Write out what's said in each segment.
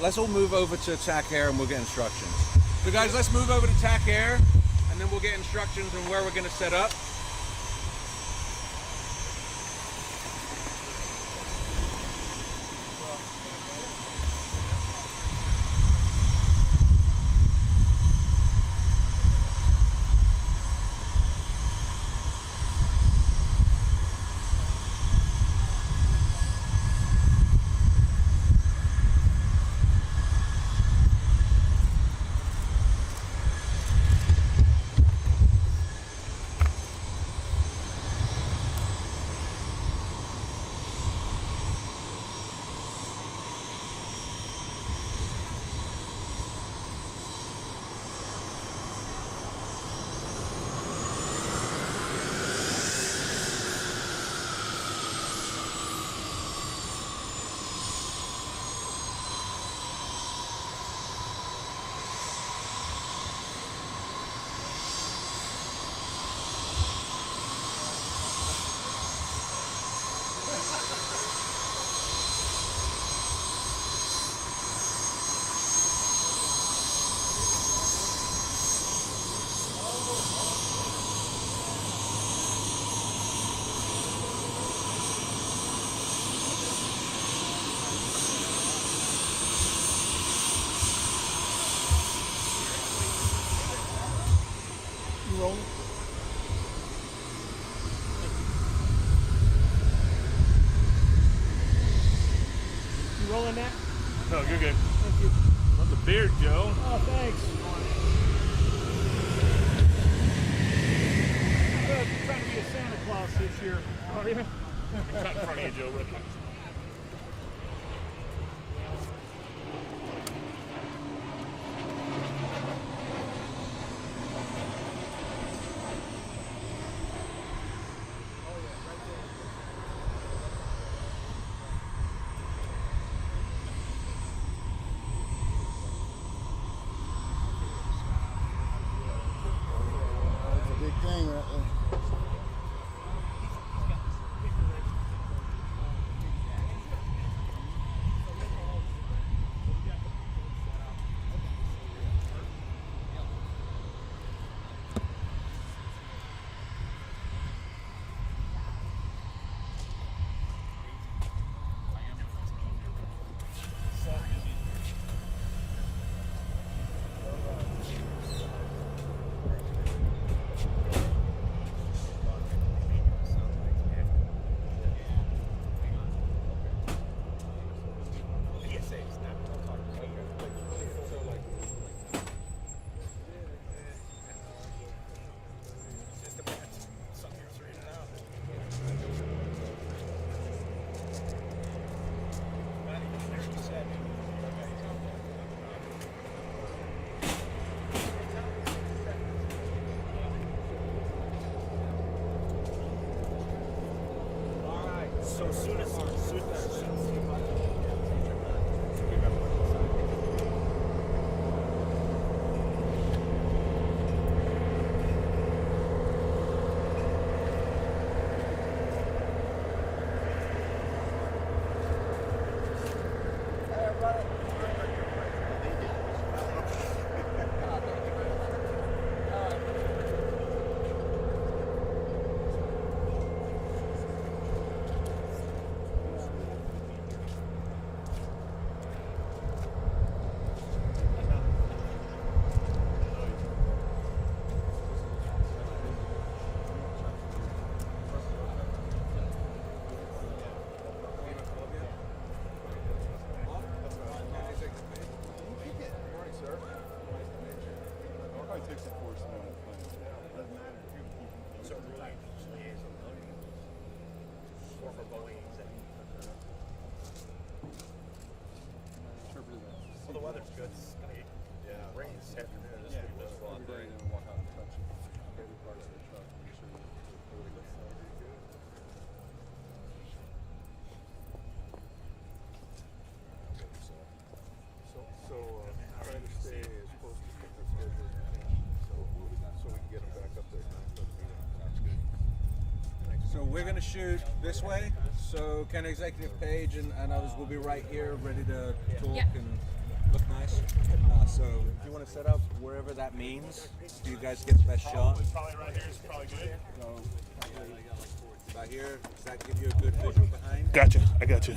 Let's all move over to TAC Air and we'll get instructions. So guys, let's move over to TAC Air and then we'll get instructions on where we're going to set up. Rolling. You rolling that? No, you're good. Thank you. Love the beard, Joe. Oh, thanks. I'm trying to be a Santa Claus this year. Are you? Not in front of you, Joe. Real quick. Big thing right there. So soon as the weather's good. It's gonna be rain this afternoon. This week was fun. Try to stay as close to the schedule as we can, so we can get them back up there. So we're going to shoot this way. So Ken, executive page and others will be right here, ready to talk Yeah. and look nice. So if you want to set up wherever that means, so you guys get the best shot. Probably right here is probably good. So about here, does that give you a good visual behind? Gotcha. I gotcha.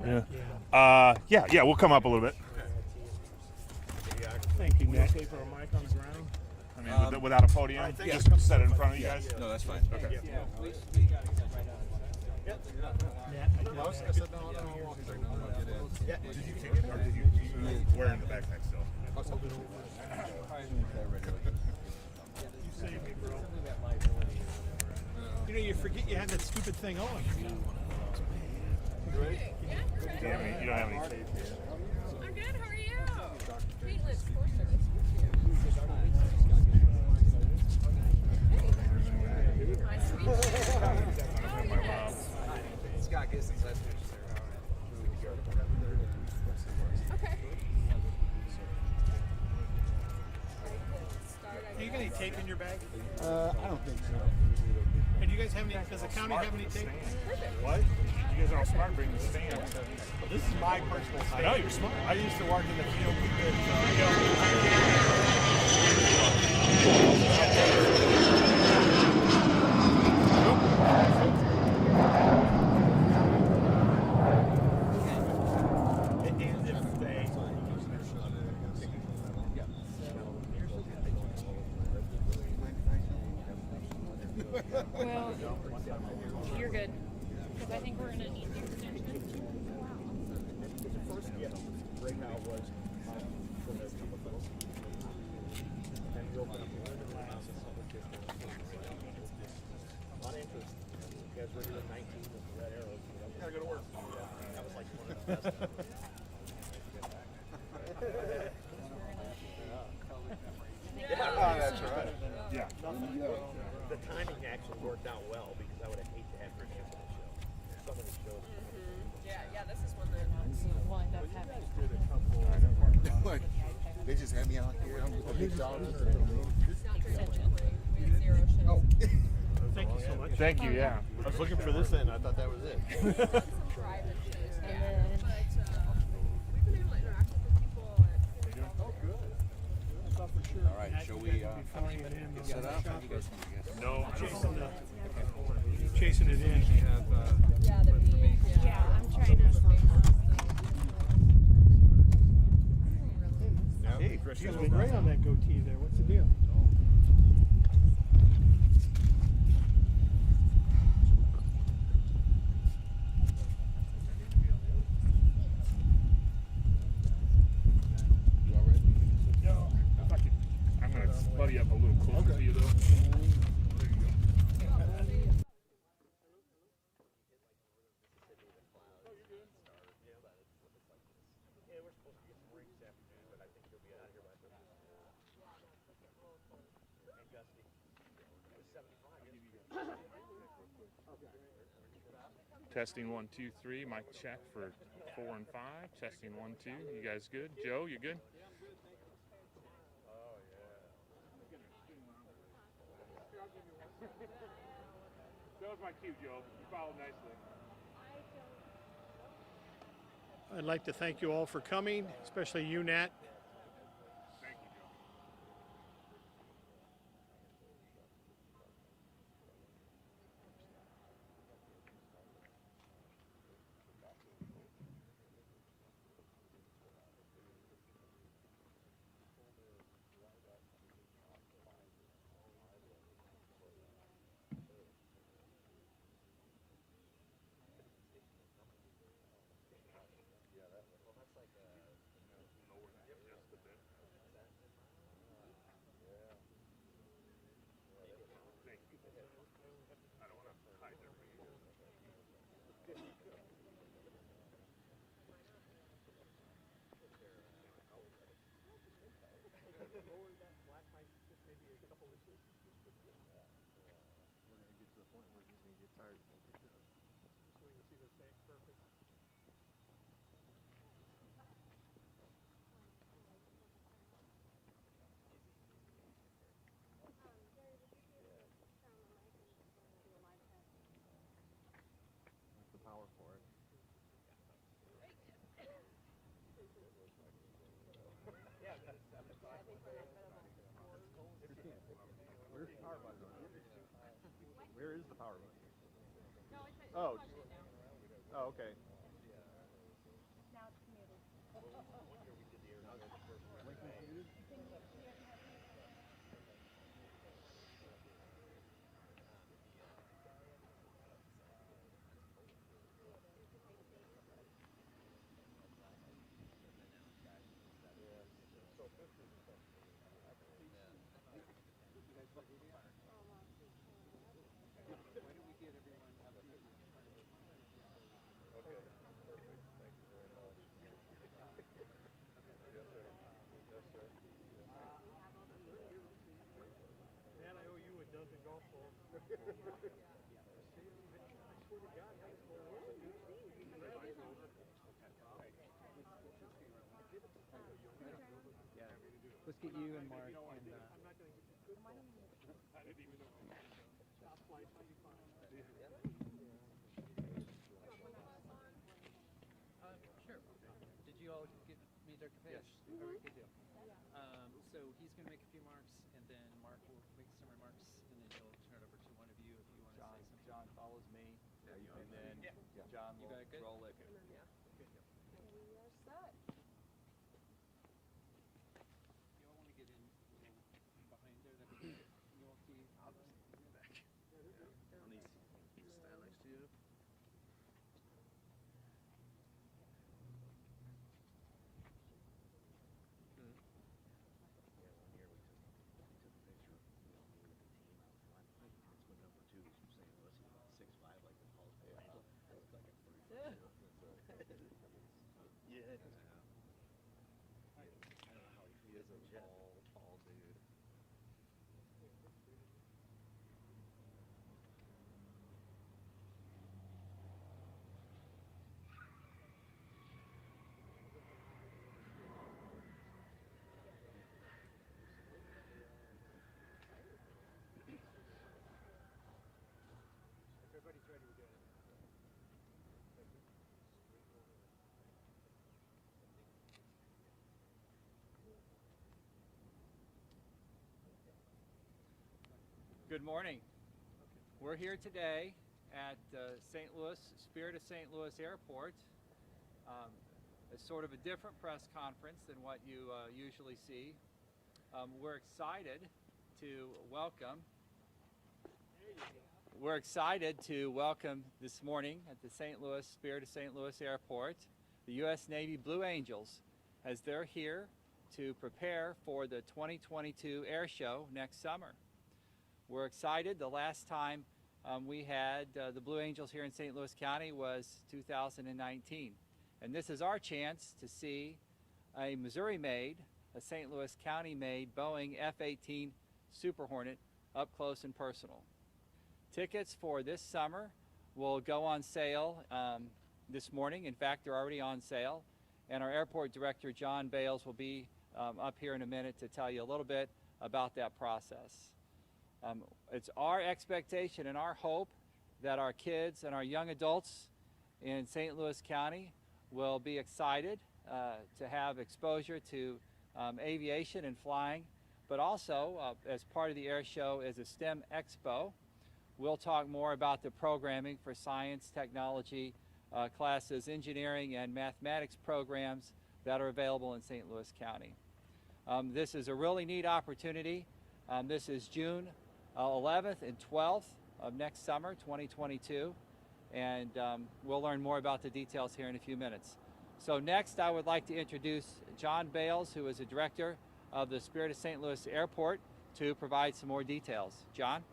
Yeah. Yeah. We'll come up a little bit. Thank you, Nat. Okay for a mic on the ground? I mean, without a podium, just set it in front of you guys. No, that's fine. Okay. Nat, I said no, I'll walk there. Yeah. Did you take it, or did you wearing the backpack still? you saved me, bro. You know, you forget you had that stupid thing on. Do you don't have any tape here. I'm good. How are you? Caitlin, of course. Nice to meet you. Scott gets inside. Okay. Are you got any tape in your bag? I don't think so. And do you guys have any? Does the county have any tape? What? You guys are all smart bringing the stand. This is my personal I know you're smart. I used to work in the field with Well, you're good. Because I think we're going to need the extension. right now was from the and you open up the lemon labs and public a lot of interest. You guys were doing 19 with the red arrows. Gotta go to work. That was like one of the best. That's right. Yeah. The timing actually worked out well because I would have hated to have her cancel the show. So many shows. Yeah, this is one that we'll end up having. What? They just had me out here. I'm a big dog. Extension. We have 0 shows. Oh. Thank you so much. Thank you. Yeah. I was looking for this end. I thought that was it. Private shows. Yeah. But we've been able to interact with the people. Oh, good. I thought for sure. All right, shall we get set up? How do you guys want to get? No. Chasing it in. Yeah, the bee. Yeah, I'm trying to. Hey, Chris, You look great on that goatee there. What's the deal? No. If I could, I'm gonna buddy up a little closer to you though. There you go. Testing 1, 2, 3. Mic check for 4 and 5. Testing 1, 2. You guys good? Joe, you good? That was my cue, Joe. You followed nicely. I'd like to thank you all for coming, especially you, Nat. Thank you, Joe. The power Where is the power button? No, it's Oh, plugged in now. oh, okay. Now it's muted. Lincoln's muted? Man, I owe you a dozen golf balls. Yeah. Let's get you and Mark and sure. Did you all get me Dr. Page? Yes. All right, good deal. So he's going to make a few marks, and then Mark will make some remarks, and then he'll turn it over to one of you if you want to say something. John follows me, and then John You will got it good? roll it. We are set. You all want to get in behind there? That'd be good. You all see? I'll just back. I'll need to stand next to you. He is a tall dude. Everybody's ready, we're doing it. Good morning. We're here today at St. Louis, Spirit of St. Louis Airport. It's sort of a different press conference than what you usually see. We're excited to welcome this morning at the St. Louis, Spirit of St. Louis Airport, the U.S. Navy Blue Angels, as they're here to prepare for the 2022 Air Show next summer. We're excited. The last time we had the Blue Angels here in St. Louis County was 2019. And this is our chance to see a Missouri-made, a St. Louis County-made Boeing F-18 Super Hornet up close and personal. Tickets for this summer will go on sale this morning. In fact, they're already on sale. And our airport director, John Bales, will be up here in a minute to tell you a little bit about that process. It's our expectation and our hope that our kids and our young adults in St. Louis County will be excited to have exposure to aviation and flying, but also as part of the air show is a STEM expo. We'll talk more about the programming for science, technology classes, engineering and mathematics programs that are available in St. Louis County. This is a really neat opportunity. This is June 11th and 12th of next summer, 2022, and we'll learn more about the details here in a few minutes. So next, I would like to introduce John Bales, who is the director of the Spirit of St. Louis Airport, to provide some more details. John?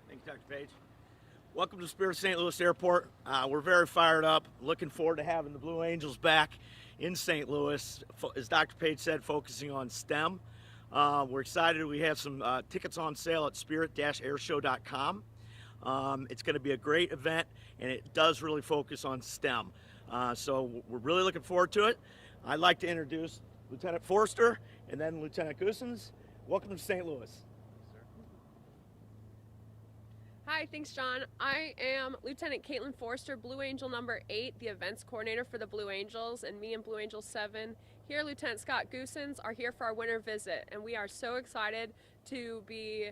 Thank you, Dr. Page. Welcome to Spirit of St. Louis Airport. We're very fired up, looking forward to having the Blue Angels back in St. Louis. As Dr. Page said, focusing on STEM. We're excited. We have some tickets on sale at spirit-airshow.com. It's going to be a great event, and it does really focus on STEM. So we're really looking forward to it. I'd like to introduce Lieutenant Forster and then Lieutenant Goosens. Welcome to St. Louis. Hi, thanks, John. I am Lieutenant Caitlin Forster, Blue Angel number 8, the events coordinator for the Blue Angels, and me and Blue Angel 7. Here, Lieutenant Scott Goosens are here for our winter visit, and we are so excited to be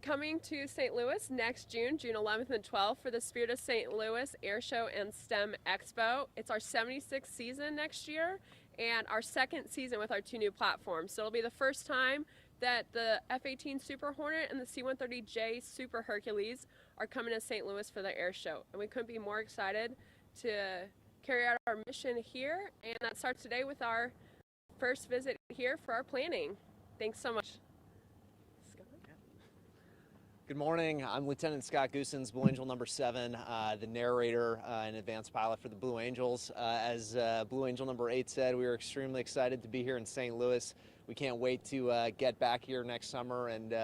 coming to St. Louis next June, June 11th and 12th for the Spirit of St. Louis Air Show and STEM Expo. It's our 76th season next year and our second season with our 2 new platforms. So it'll be the first time that the F-18 Super Hornet and the C-130J Super Hercules are coming to St. Louis for the air show. And we couldn't be more excited to carry out our mission here. And that starts today with our first visit here for our planning. Thanks so much. Good morning. I'm Lieutenant Scott Goosens, Blue Angel number 7, the narrator and advanced pilot for the Blue Angels. As Blue Angel number 8 said, we are extremely excited to be here in St. Louis. We can't wait to get back here next summer and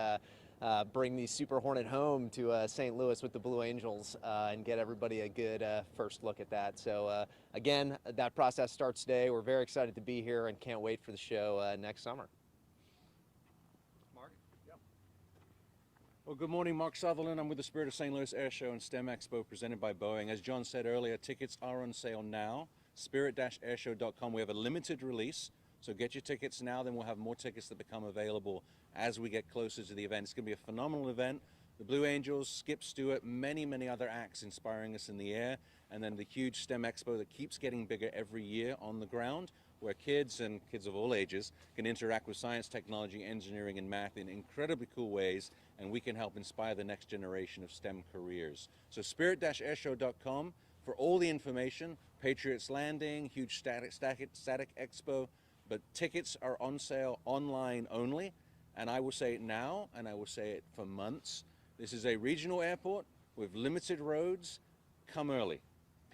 bring the Super Hornet home to St. Louis with the Blue Angels and get everybody a good first look at that. So again, that process starts today. We're very excited to be here and can't wait for the show next summer. Well, good morning, Mark Sutherland. I'm with the Spirit of St. Louis Air Show and STEM Expo presented by Boeing. As John said earlier, tickets are on sale now. Spirit-airshow.com. We have a limited release, so get your tickets now. Then we'll have more tickets that become available as we get closer to the event. It's going to be a phenomenal event. The Blue Angels, Skip Stewart, many other acts inspiring us in the air, and then the huge STEM Expo that keeps getting bigger every year on the ground, where kids and kids of all ages can interact with science, technology, engineering, and math in incredibly cool ways, and we can help inspire the next generation of STEM careers. So spirit-airshow.com for all the information, Patriots Landing, huge static expo, but tickets are on sale online only, and I will say it now, and I will say it for months. This is a regional airport with limited roads. Come early.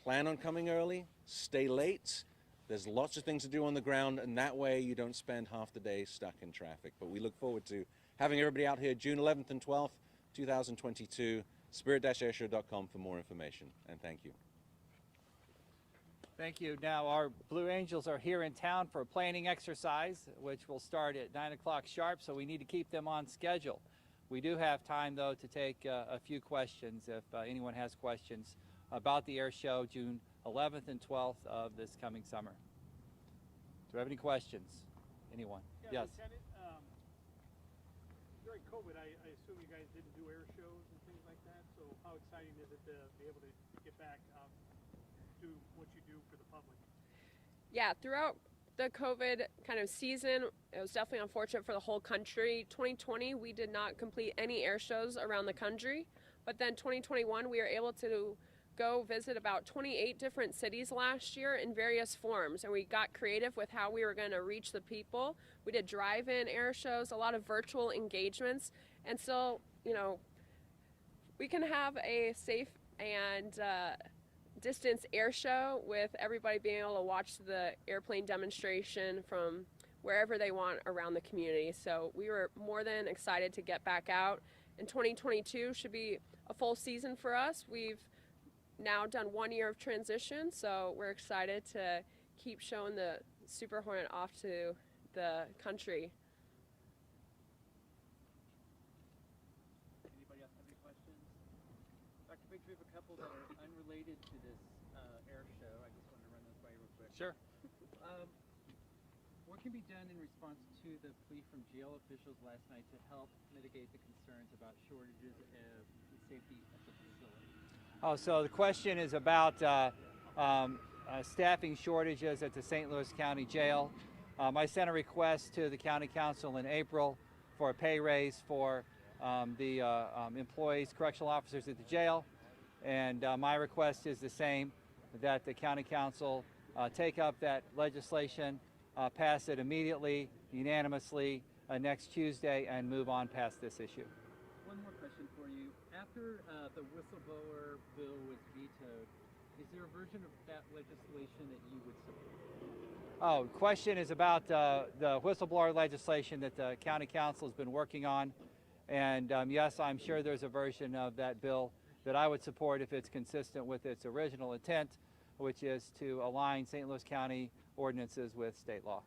Plan on coming early, stay late. There's lots of things to do on the ground, and that way you don't spend half the day stuck in traffic. But we look forward to having everybody out here June 11th and 12th, 2022, spirit-airshow.com for more information, and thank you. Thank you. Now our Blue Angels are here in town for a planning exercise, which will start at 9 o'clock sharp, so we need to keep them on schedule. We do have time, though, to take a few questions if anyone has questions about the air show June 11th and 12th of this coming summer. Do we have any questions? Anyone? Yeah, Yes. Lieutenant, during COVID, I assume you guys didn't do air shows and things like that, so how exciting is it to be able to get back out, do what you do for the public? Yeah, throughout the COVID kind of season, it was definitely unfortunate for the whole country. 2020, we did not complete any air shows around the country, but then 2021, we were able to go visit about 28 different cities last year in various forms, and we got creative with how we were going to reach the people. We did drive-in air shows, a lot of virtual engagements, and so, you know, we can have a safe and distance air show with everybody being able to watch the airplane demonstration from wherever they want around the community. So we were more than excited to get back out, and 2022 should be a full season for us. We've now done 1 year of transition, so we're excited to keep showing the Super Hornet off to the country. Anybody else have any questions? Dr. Biggs, we have a couple that are unrelated to this air show. I just wanted to run those by you real quick. Sure. What can be done in response to the plea from jail officials last night to help mitigate the concerns about shortages of safety at the facility? Oh, so the question is about staffing shortages at the St. Louis County Jail. I sent a request to the County Council in April for a pay raise for the employees, correctional officers at the jail, and my request is the same, that the County Council take up that legislation, pass it immediately, unanimously next Tuesday, and move on past this issue. One more question for you. After the whistleblower bill was vetoed, is there a version of that legislation that you would support? Oh, the question is about the whistleblower legislation that the County Council has been working on. And yes, I'm sure there's a version of that bill that I would support if it's consistent with its original intent, which is to align St. Louis County ordinances with state law.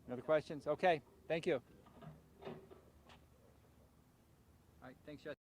Any other questions? Okay, thank you. All right, thanks, Jessica.